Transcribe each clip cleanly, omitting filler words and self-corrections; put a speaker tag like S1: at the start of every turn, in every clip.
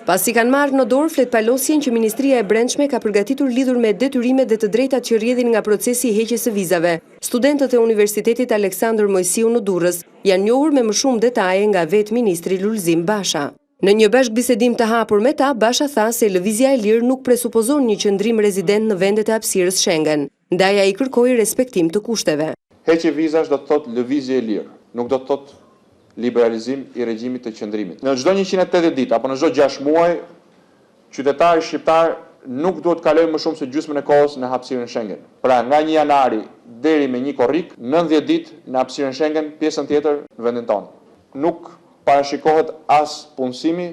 S1: Pasi kanë marrë në dorë fletpalosjen që Ministria e Brendshme ka përgatitur lidhur me detyrimet dhe të drejtat që rrjedhin nga procesi i heqjes së vizave, studentët e Universitetit Aleksandër Mojsiu në Durrës janë njohur me më shumë detaje nga vetë Ministri Lulzim Basha. Në një bashkëbisedim të hapur me ta, Basha tha se lëvizja e lirë nuk presupozon një qëndrim rezident në vendet e hapësirës Schengen, ndaj ai kërkoi respektim të kushteve.
S2: Heqje vizash do të thotë lëvizje e lirë, nuk do të thotë liberalizim i regjimit të qëndrimit. Në çdo 180 ditë apo në çdo 6 muaj, qytetari shqiptar nuk duhet kalojë më shumë se gjysmën e kohës në hapësirën Schengen. Pra, nga 1 janari deri me 1 korrik, 90 ditë në hapësirën Schengen, pjesën tjetër në vendin tonë. Nuk parashikohet as punësimi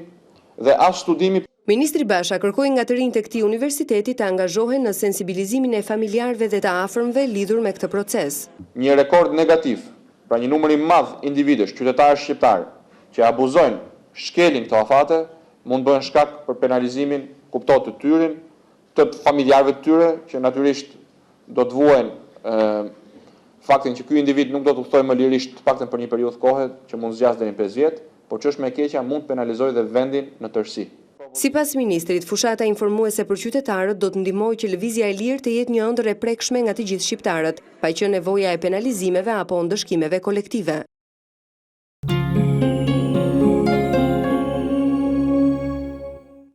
S2: dhe as studimi.
S1: Ministri Basha kërkoi nga të rinjtë e këtij universiteti të angazhohen në sensibilizimin e familjarëve dhe të afërmëve lidhur me këtë proces.
S2: Një rekord negativ, pra një numër i madh individësh, qytetarë shqiptar, që abuzojnë, shkelin këto afate, mund bëhen shkak për penalizimin kuptohet të tyrin, të familjarëve të tyre, që natyrisht do të vuajnë faktin që ky individ nuk do të udhtojë më lirisht paktën për një periudhë kohe, që mund zgjas deri në 5 vjet, por që është më e keqja mund penalizojë dhe vendin në tërësi.
S1: Sipas ministrit, fushata informuese për qytetarët do të ndihmojë që lëvizja e lirë të jetë një ëndër e prekshme nga të gjithë shqiptarët, pa qenë nevoja e penalizimeve apo ndëshkimeve kolektive.